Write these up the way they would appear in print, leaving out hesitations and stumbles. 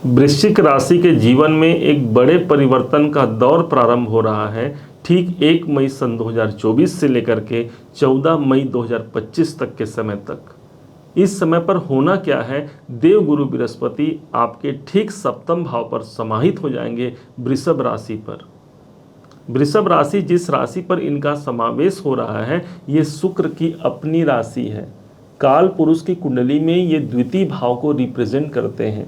वृश्चिक राशि के जीवन में एक बड़े परिवर्तन का दौर प्रारंभ हो रहा है। ठीक 1 मई सन 2024 से लेकर के 14 मई 2025 तक के समय तक इस समय पर होना क्या है, देवगुरु बृहस्पति आपके ठीक सप्तम भाव पर समाहित हो जाएंगे वृषभ राशि पर। वृषभ राशि जिस राशि पर इनका समावेश हो रहा है, ये शुक्र की अपनी राशि है। काल पुरुष की कुंडली में ये द्वितीय भाव को रिप्रेजेंट करते हैं,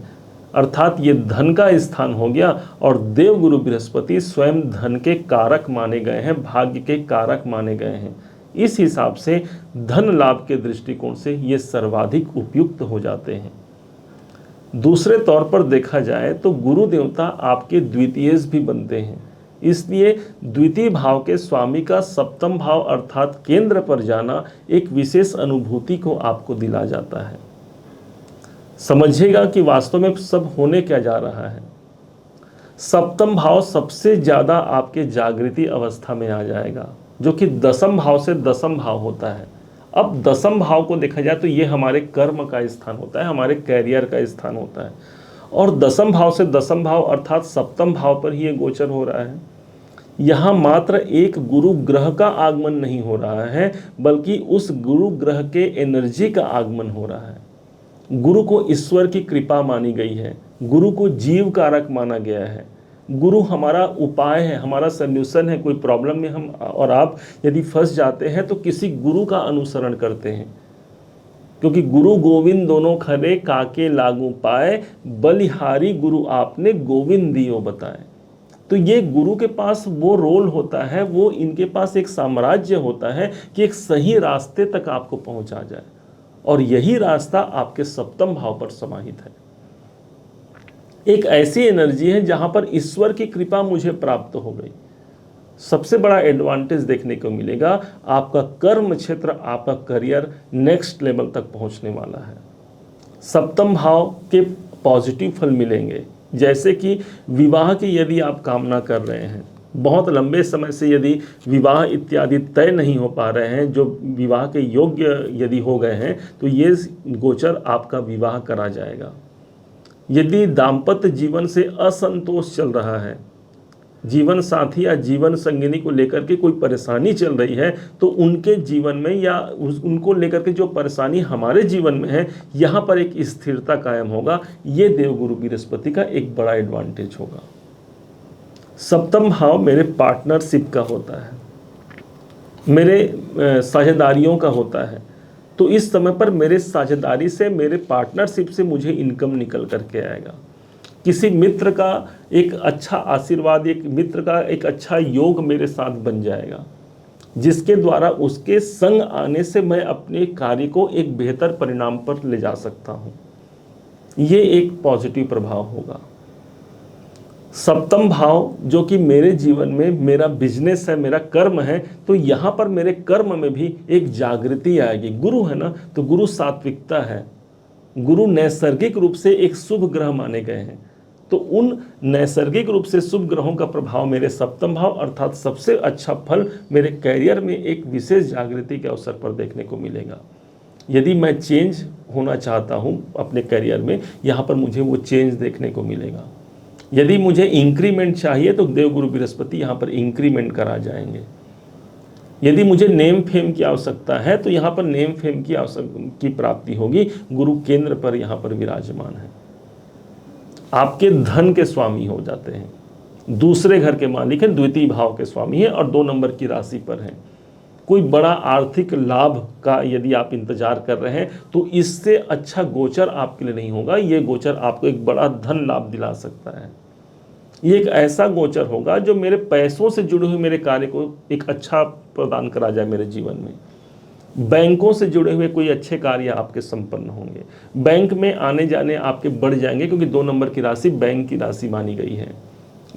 अर्थात ये धन का स्थान हो गया। और देवगुरु बृहस्पति स्वयं धन के कारक माने गए हैं, भाग्य के कारक माने गए हैं। इस हिसाब से धन लाभ के दृष्टिकोण से ये सर्वाधिक उपयुक्त हो जाते हैं। दूसरे तौर पर देखा जाए तो गुरु देवता आपके द्वितीयज भी बनते हैं, इसलिए द्वितीय भाव के स्वामी का सप्तम भाव अर्थात केंद्र पर जाना एक विशेष अनुभूति को आपको दिला जाता है। समझिएगा कि वास्तव में सब होने क्या जा रहा है। सप्तम भाव सबसे ज़्यादा आपके जागृति अवस्था में आ जाएगा, जो कि दसम भाव से दसम भाव होता है। अब दसम भाव को देखा जाए तो ये हमारे कर्म का स्थान होता है, हमारे कैरियर का स्थान होता है। और दसम भाव से दसम भाव अर्थात सप्तम भाव पर ही ये गोचर हो रहा है। यहाँ मात्र एक गुरु ग्रह का आगमन नहीं हो रहा है, बल्कि उस गुरु ग्रह के एनर्जी का आगमन हो रहा है। गुरु को ईश्वर की कृपा मानी गई है, गुरु को जीव कारक माना गया है। गुरु हमारा उपाय है, हमारा सल्यूशन है। कोई प्रॉब्लम में हम और आप यदि फंस जाते हैं तो किसी गुरु का अनुसरण करते हैं, क्योंकि गुरु गोविंद दोनों खरे काके लागू पाए, बलिहारी गुरु आपने गोविंद दियो बताए। तो ये गुरु के पास वो रोल होता है, वो इनके पास एक साम्राज्य होता है कि एक सही रास्ते तक आपको पहुंचा जाए, और यही रास्ता आपके सप्तम भाव पर समाहित है। एक ऐसी एनर्जी है जहां पर ईश्वर की कृपा मुझे प्राप्त हो गई। सबसे बड़ा एडवांटेज देखने को मिलेगा, आपका कर्म क्षेत्र, आपका करियर नेक्स्ट लेवल तक पहुंचने वाला है। सप्तम भाव के पॉजिटिव फल मिलेंगे, जैसे कि विवाह की यदि आप कामना कर रहे हैं, बहुत लंबे समय से यदि विवाह इत्यादि तय नहीं हो पा रहे हैं, जो विवाह के योग्य यदि हो गए हैं, तो ये गोचर आपका विवाह करा जाएगा। यदि दाम्पत्य जीवन से असंतोष चल रहा है, जीवन साथी या जीवन संगिनी को लेकर के कोई परेशानी चल रही है, तो उनके जीवन में या उनको लेकर के जो परेशानी हमारे जीवन में है, यहाँ पर एक स्थिरता कायम होगा। ये देवगुरु बृहस्पति का एक बड़ा एडवांटेज होगा। सप्तम भाव मेरे पार्टनरशिप का होता है, मेरे साझेदारियों का होता है। तो इस समय पर मेरे साझेदारी से, मेरे पार्टनरशिप से मुझे इनकम निकल करके आएगा। किसी मित्र का एक अच्छा आशीर्वाद, एक मित्र का एक अच्छा योग मेरे साथ बन जाएगा, जिसके द्वारा उसके संग आने से मैं अपने कार्य को एक बेहतर परिणाम पर ले जा सकता हूँ। ये एक पॉजिटिव प्रभाव होगा। सप्तम भाव जो कि मेरे जीवन में मेरा बिजनेस है, मेरा कर्म है, तो यहाँ पर मेरे कर्म में भी एक जागृति आएगी। गुरु है ना, तो गुरु सात्विकता है। गुरु नैसर्गिक रूप से एक शुभ ग्रह माने गए हैं, तो उन नैसर्गिक रूप से शुभ ग्रहों का प्रभाव मेरे सप्तम भाव अर्थात सबसे अच्छा फल मेरे कैरियर में एक विशेष जागृति के अवसर पर देखने को मिलेगा। यदि मैं चेंज होना चाहता हूँ अपने कैरियर में, यहाँ पर मुझे वो चेंज देखने को मिलेगा। यदि मुझे इंक्रीमेंट चाहिए तो देवगुरु बृहस्पति यहाँ पर इंक्रीमेंट करा जाएंगे। यदि मुझे नेम फेम की आवश्यकता है तो यहाँ पर नेम फेम की प्राप्ति होगी। गुरु केंद्र पर यहाँ पर विराजमान है, आपके धन के स्वामी हो जाते हैं, दूसरे घर के मालिक हैं, द्वितीय भाव के स्वामी हैं और 2 नंबर की राशि पर हैं। कोई बड़ा आर्थिक लाभ का यदि आप इंतजार कर रहे हैं तो इससे अच्छा गोचर आपके लिए नहीं होगा। ये गोचर आपको एक बड़ा धन लाभ दिला सकता है। ये एक ऐसा गोचर होगा जो मेरे पैसों से जुड़े हुए मेरे कार्य को एक अच्छा प्रदान करा जाए मेरे जीवन में। बैंकों से जुड़े हुए कोई अच्छे कार्य आपके संपन्न होंगे, बैंक में आने जाने आपके बढ़ जाएंगे, क्योंकि 2 नंबर की राशि बैंक की राशि मानी गई है।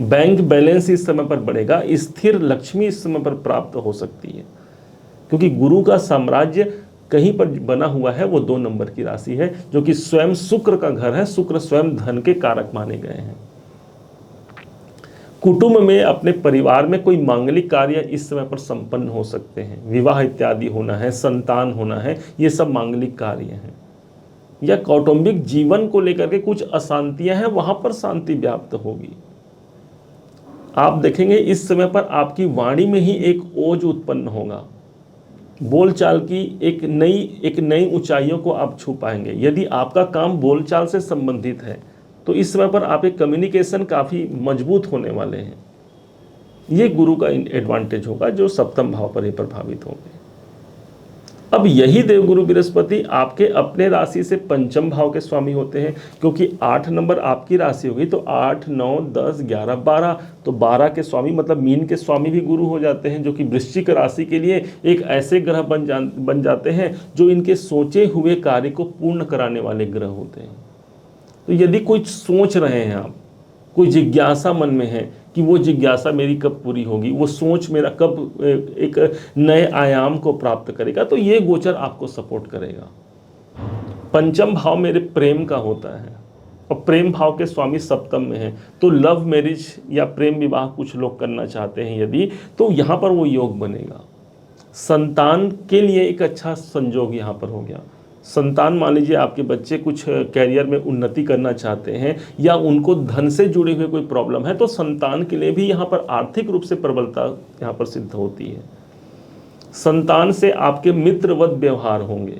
बैंक बैलेंस इस समय पर बढ़ेगा, स्थिर लक्ष्मी इस समय पर प्राप्त हो सकती है, क्योंकि गुरु का साम्राज्य कहीं पर बना हुआ है, वो 2 नंबर की राशि है, जो कि स्वयं शुक्र का घर है। शुक्र स्वयं धन के कारक माने गए हैं। कुटुंब में, अपने परिवार में कोई मांगलिक कार्य इस समय पर संपन्न हो सकते हैं। विवाह इत्यादि होना है, संतान होना है, ये सब मांगलिक कार्य हैं। या कौटुंबिक जीवन को लेकर के कुछ अशांतियां हैं, वहां पर शांति व्याप्त होगी। आप देखेंगे इस समय पर आपकी वाणी में ही एक ओज उत्पन्न होगा, बोलचाल की एक नई ऊंचाइयों को आप छू पाएंगे। यदि आपका काम बोलचाल से संबंधित है तो इस समय पर आपके कम्युनिकेशन काफ़ी मजबूत होने वाले हैं। ये गुरु का एडवांटेज होगा जो सप्तम भाव पर ही प्रभावित होंगे। अब यही देवगुरु बृहस्पति आपके अपने राशि से पंचम भाव के स्वामी होते हैं, क्योंकि 8 नंबर आपकी राशि होगी तो 8, 9, 10, 11, 12, तो 12 के स्वामी मतलब मीन के स्वामी भी गुरु हो जाते हैं, जो कि वृश्चिक राशि के लिए एक ऐसे ग्रह बन जाते हैं जो इनके सोचे हुए कार्य को पूर्ण कराने वाले ग्रह होते हैं। तो यदि कुछ सोच रहे हैं आप, कोई जिज्ञासा मन में है कि वो जिज्ञासा मेरी कब पूरी होगी, वो सोच मेरा कब एक नए आयाम को प्राप्त करेगा, तो ये गोचर आपको सपोर्ट करेगा। पंचम भाव मेरे प्रेम का होता है और प्रेम भाव के स्वामी सप्तम में है, तो लव मैरिज या प्रेम विवाह कुछ लोग करना चाहते हैं यदि, तो यहाँ पर वो योग बनेगा। संतान के लिए एक अच्छा संजोग यहाँ पर हो गया। संतान, मान लीजिए आपके बच्चे कुछ कैरियर में उन्नति करना चाहते हैं या उनको धन से जुड़े हुए कोई प्रॉब्लम है, तो संतान के लिए भी यहाँ पर आर्थिक रूप से प्रबलता यहाँ पर सिद्ध होती है। संतान से आपके मित्रवत व्यवहार होंगे,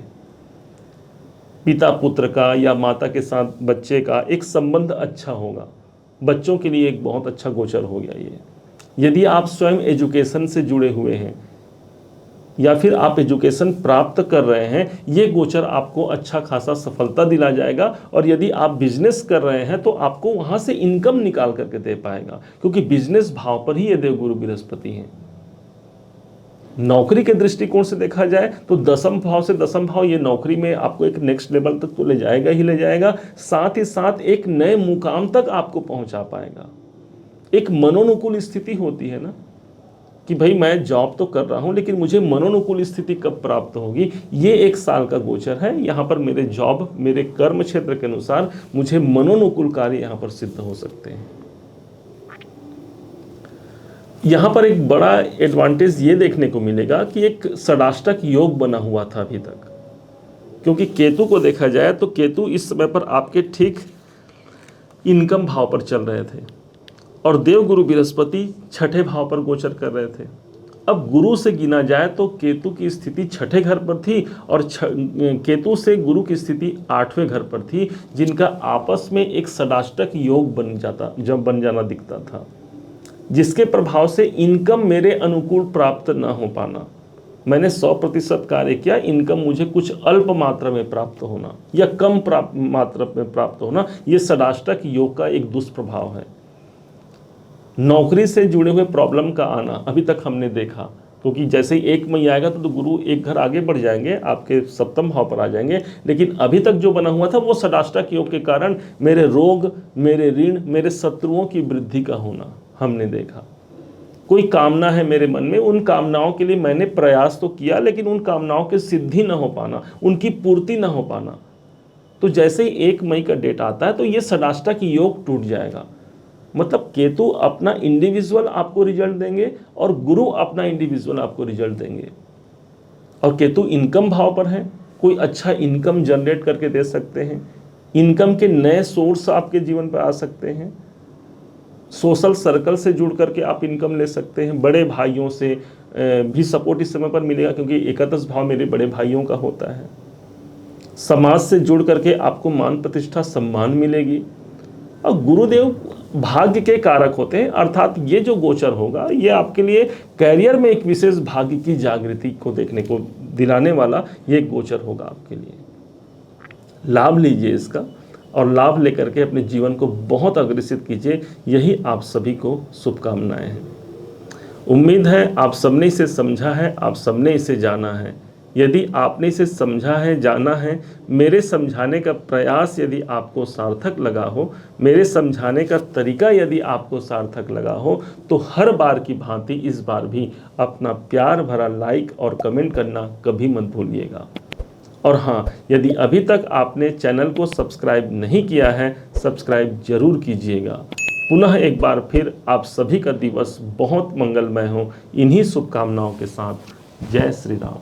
पिता पुत्र का या माता के साथ बच्चे का एक संबंध अच्छा होगा। बच्चों के लिए एक बहुत अच्छा गोचर हो गया ये। यदि आप स्वयं एजुकेशन से जुड़े हुए हैं या फिर आप एजुकेशन प्राप्त कर रहे हैं, ये गोचर आपको अच्छा खासा सफलता दिला जाएगा। और यदि आप बिजनेस कर रहे हैं तो आपको वहां से इनकम निकाल करके दे पाएगा, क्योंकि बिजनेस भाव पर ही ये देवगुरु बृहस्पति हैं। नौकरी के दृष्टिकोण से देखा जाए तो दसम भाव से दसम भाव ये नौकरी में आपको एक नेक्स्ट लेवल तक तो ले जाएगा ही ले जाएगा, साथ ही साथ एक नए मुकाम तक आपको पहुंचा पाएगा। एक मनोनुकूल स्थिति होती है ना कि भाई मैं जॉब तो कर रहा हूं लेकिन मुझे मनोनुकूल स्थिति कब प्राप्त होगी, ये 1 साल का गोचर है। यहाँ पर मेरे जॉब, मेरे कर्म क्षेत्र के अनुसार मुझे मनोनुकूल कार्य यहाँ पर सिद्ध हो सकते हैं। यहाँ पर एक बड़ा एडवांटेज ये देखने को मिलेगा कि एक षडाष्टक योग बना हुआ था अभी तक, क्योंकि केतु को देखा जाए तो केतु इस समय पर आपके ठीक इनकम भाव पर चल रहे थे और देवगुरु बृहस्पति छठे भाव पर गोचर कर रहे थे। अब गुरु से गिना जाए तो केतु की स्थिति छठे घर पर थी और केतु से गुरु की स्थिति 8वें घर पर थी, जिनका आपस में एक षडाष्टक योग बन जाना दिखता था, जिसके प्रभाव से इनकम मेरे अनुकूल प्राप्त न हो पाना। मैंने 100% कार्य किया, इनकम मुझे कुछ अल्प मात्रा में प्राप्त होना या कम मात्रा में प्राप्त होना, ये षडाष्टक योग का एक दुष्प्रभाव है। नौकरी से जुड़े हुए प्रॉब्लम का आना अभी तक हमने देखा, क्योंकि जैसे ही 1 मई आएगा तो गुरु एक घर आगे बढ़ जाएंगे, आपके सप्तम भाव पर आ जाएंगे। लेकिन अभी तक जो बना हुआ था वो षडाष्टक योग के कारण मेरे रोग, मेरे ऋण, मेरे शत्रुओं की वृद्धि का होना हमने देखा। कोई कामना है मेरे मन में, उन कामनाओं के लिए मैंने प्रयास तो किया लेकिन उन कामनाओं की सिद्धि न हो पाना, उनकी पूर्ति न हो पाना। तो जैसे ही 1 मई का डेट आता है तो ये षडाष्टक योग टूट जाएगा। मतलब केतु अपना इंडिविजुअल आपको रिजल्ट देंगे और गुरु अपना इंडिविजुअल आपको रिजल्ट देंगे। और केतु इनकम भाव पर है, कोई अच्छा इनकम जनरेट करके दे सकते हैं, इनकम के नए सोर्स आपके जीवन पर आ सकते हैं, सोशल सर्कल से जुड़ करके आप इनकम ले सकते हैं, बड़े भाइयों से भी सपोर्ट इस समय पर मिलेगा, क्योंकि एकादश भाव मेरे बड़े भाइयों का होता है। समाज से जुड़ करके आपको मान प्रतिष्ठा सम्मान मिलेगी। और गुरुदेव भाग्य के कारक होते हैं, अर्थात ये जो गोचर होगा ये आपके लिए कैरियर में एक विशेष भाग्य की जागृति को देखने को दिलाने वाला ये गोचर होगा आपके लिए। लाभ लीजिए इसका और लाभ लेकर के अपने जीवन को बहुत अग्रसित कीजिए, यही आप सभी को शुभकामनाएं हैं। उम्मीद है आप सबने इसे समझा है, आप सबने इसे जाना है। यदि आपने इसे समझा है, जाना है, मेरे समझाने का प्रयास यदि आपको सार्थक लगा हो, मेरे समझाने का तरीका यदि आपको सार्थक लगा हो, तो हर बार की भांति इस बार भी अपना प्यार भरा लाइक और कमेंट करना कभी मत भूलिएगा। और हाँ, यदि अभी तक आपने चैनल को सब्सक्राइब नहीं किया है, सब्सक्राइब जरूर कीजिएगा। पुनः एक बार फिर आप सभी का दिवस बहुत मंगलमय हो, इन्हीं शुभकामनाओं के साथ। जय श्री राम।